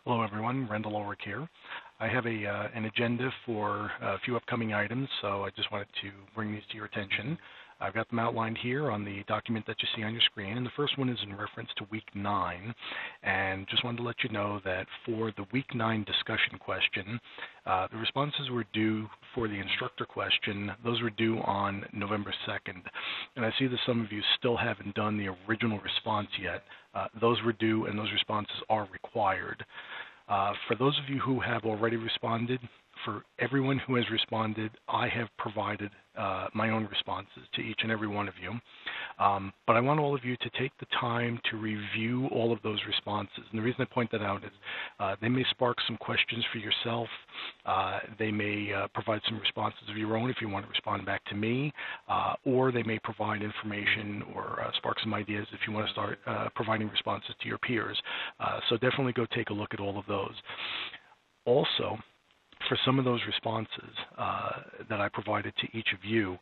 Hello, everyone. Rendell Ulrich here. I have an agenda for a few upcoming items, so I just wanted to bring these to your attention. I've got them outlined here on the document that you see on your screen, and the first one is in reference to Week 9. And just wanted to let you know that for the Week 9 discussion question, the responses were due for the instructor question. Those were due on November 2nd. And I see that some of you still haven't done the original response yet. Those were due, and those responses are required. For those of you who have already responded, for everyone who has responded, I have provided my own responses to each and every one of you. But I want all of you to take the time to review all of those responses. And the reason I point that out is they may spark some questions for yourself. They may provide some responses of your own if you want to respond back to me, or they may provide information or spark some ideas if you want to start providing responses to your peers. So definitely go take a look at all of those. Also, for some of those responses that I provided to each of you,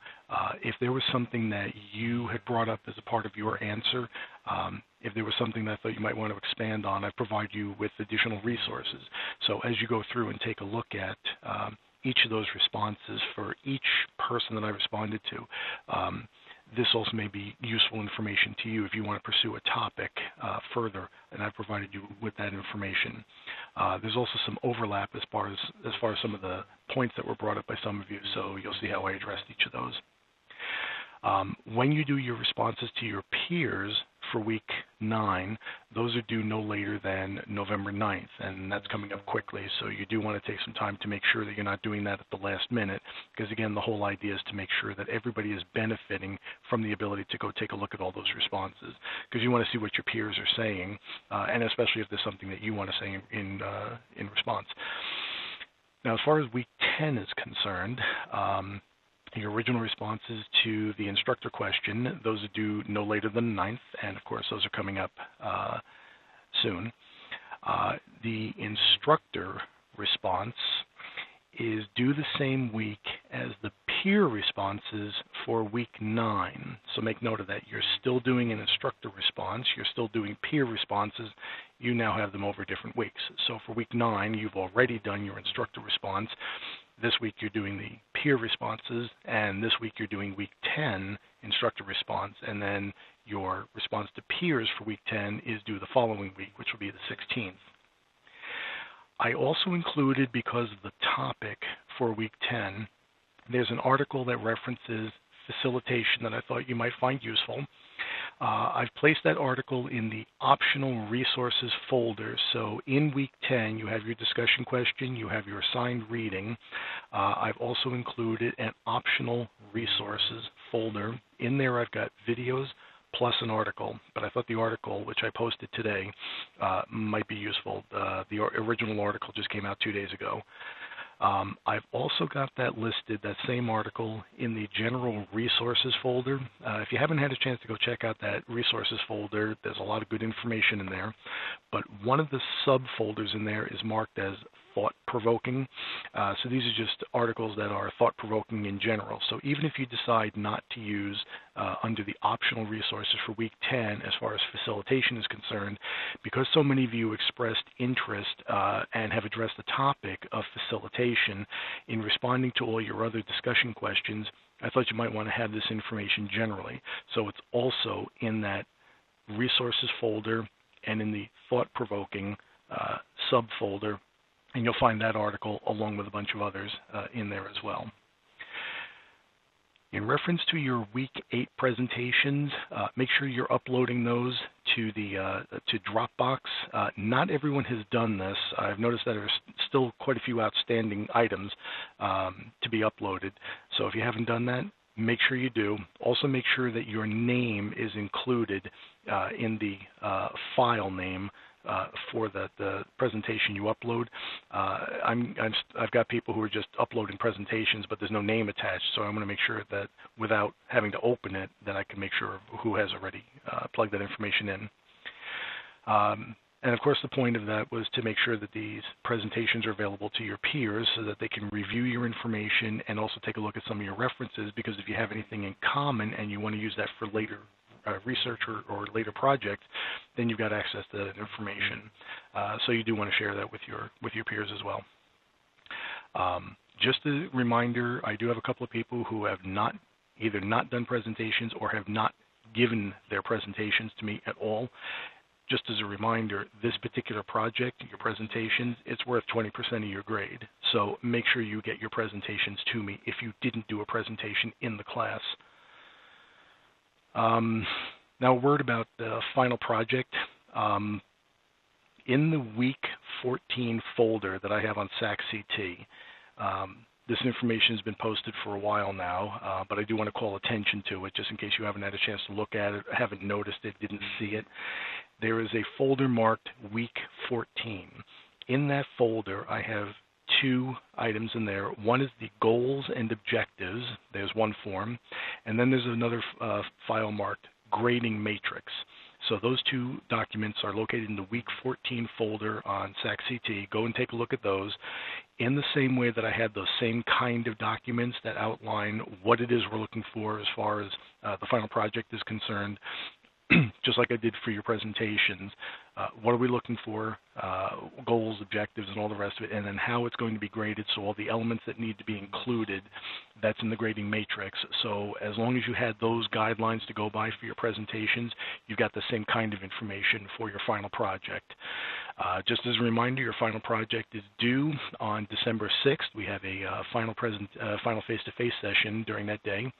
if there was something that you had brought up as a part of your answer, if there was something that I thought you might want to expand on, I provide you with additional resources. So as you go through and take a look at each of those responses for each person that I responded to, this also may be useful information to you if you want to pursue a topic further, and I've provided you with that information. There's also some overlap as far as some of the points that were brought up by some of you, so you'll see how I addressed each of those. When you do your responses to your peers for Week 9, those are due no later than November 9th, and that's coming up quickly, so you do want to take some time to make sure that you're not doing that at the last minute, because again, the whole idea is to make sure that everybody is benefiting from the ability to go take a look at all those responses, because you want to see what your peers are saying, and especially if there's something that you want to say in response. Now, as far as Week 10 is concerned, your original responses to the instructor question, those are due no later than the 9th, and of course those are coming up soon. The instructor response is due the same week as the peer responses for Week 9. So make note of that. You're still doing an instructor response. You're still doing peer responses. You now have them over different weeks. So for Week 9, you've already done your instructor response. This week you're doing the peer responses, and this week you're doing Week 10 instructor response, and then your response to peers for Week 10 is due the following week, which will be the 16th. I also included, because of the topic for Week 10, there's an article that references facilitation that I thought you might find useful. I've placed that article in the optional resources folder. So in Week 10, you have your discussion question, you have your assigned reading. I've also included an optional resources folder. In there, I've got videos plus an article, but I thought the article, which I posted today, might be useful. The original article just came out 2 days ago. I've also got that listed, that same article, in the general resources folder. If you haven't had a chance to go check out that resources folder, there's a lot of good information in there. But one of the subfolders in there is marked as thought-provoking. So these are just articles that are thought-provoking in general. So even if you decide not to use under the optional resources for Week 10 as far as facilitation is concerned, because so many of you expressed interest and have addressed the topic of facilitation in responding to all your other discussion questions, I thought you might want to have this information generally. So it's also in that resources folder and in the thought-provoking subfolder, and you'll find that article along with a bunch of others in there as well. In reference to your Week 8 presentations, make sure you're uploading those to Dropbox. Not everyone has done this. I've noticed that there's still quite a few outstanding items to be uploaded. So if you haven't done that, make sure you do. Also make sure that your name is included in the file name for the presentation you upload. I've got people who are just uploading presentations, but there's no name attached, so I want to make sure that without having to open it, that I can make sure who has already plugged that information in. And of course, the point of that was to make sure that these presentations are available to your peers so that they can review your information and also take a look at some of your references, because if you have anything in common and you want to use that for later research or later project, then you've got access to that information. So you do want to share that with your peers as well. Just a reminder, I do have a couple of people who have either not done presentations or have not given their presentations to me at all. Just as a reminder, this particular project, your presentations, it's worth 20% of your grade. So make sure you get your presentations to me if you didn't do a presentation in the class. Now a word about the final project. In the week 14 folder that I have on Csus, this information has been posted for a while now, but I do want to call attention to it just in case you haven't had a chance to look at it, haven't noticed it, didn't see it. There is a folder marked week 14. In that folder, I have two items in there. One is the goals and objectives. There's one form. And then there's another file marked grading matrix. So those two documents are located in the week 14 folder on Csus. Go and take a look at those. In the same way that I had those same kind of documents that outline what it is we're looking for as far as the final project is concerned, just like I did for your presentations, what are we looking for, goals, objectives, and all the rest of it, and then how it's going to be graded, so all the elements that need to be included, that's in the grading matrix. So as long as you had those guidelines to go by for your presentations, you've got the same kind of information for your final project. Just as a reminder, your final project is due on December 6th. We have a final face-to-face session during that day,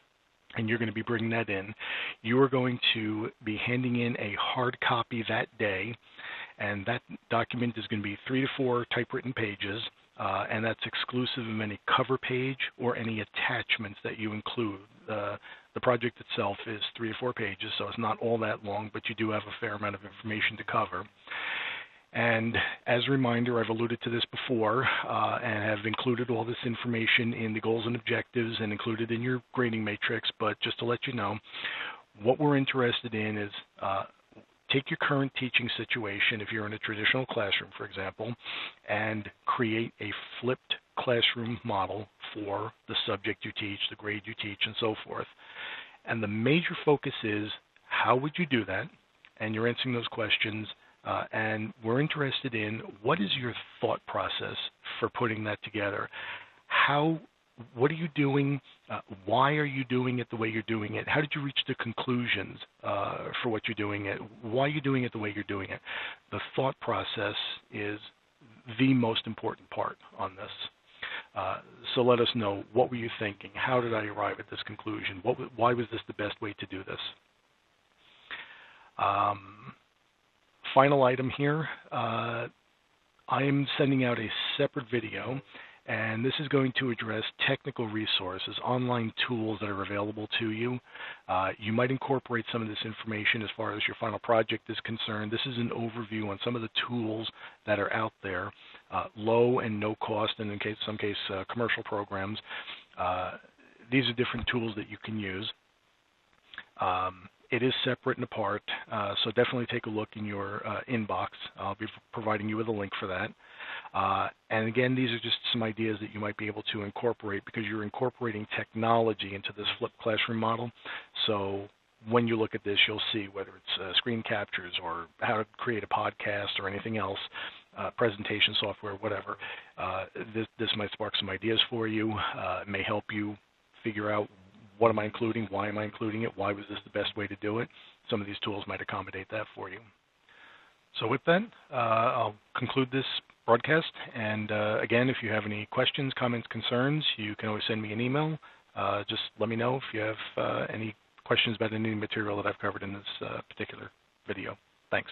and you're going to be bringing that in. You are going to be handing in a hard copy that day, and that document is going to be 3 to 4 typewritten pages, and that's exclusive of any cover page or any attachments that you include. The project itself is 3 to 4 pages, so it's not all that long, but you do have a fair amount of information to cover. And as a reminder, I've alluded to this before and have included all this information in the goals and objectives and included in your grading matrix, but just to let you know, what we're interested in is take your current teaching situation, if you're in a traditional classroom, for example, and create a flipped classroom model for the subject you teach, the grade you teach, and so forth. And the major focus is, how would you do that? And you're answering those questions. And we're interested in, what is your thought process for putting that together? What are you doing? Why are you doing it the way you're doing it? How did you reach the conclusions for what you're doing it? Why are you doing it the way you're doing it? The thought process is the most important part on this. So let us know, what were you thinking? How did I arrive at this conclusion? Why was this the best way to do this? Final item here, I am sending out a separate video, and this is going to address technical resources, online tools that are available to you. You might incorporate some of this information as far as your final project is concerned. This is an overview on some of the tools that are out there, low and no cost, and in some case commercial programs. These are different tools that you can use. It is separate and apart, so definitely take a look in your inbox. I'll be providing you with a link for that. And again, these are just some ideas that you might be able to incorporate, because you're incorporating technology into this flipped classroom model. So when you look at this, you'll see whether it's screen captures or how to create a podcast or anything else, presentation software, whatever. This might spark some ideas for you. It may help you figure out, what am I including? Why am I including it? Why was this the best way to do it? Some of these tools might accommodate that for you. So with that, I'll conclude this broadcast. And again, if you have any questions, comments, concerns, you can always send me an email. Just let me know if you have any questions about any material that I've covered in this particular video. Thanks.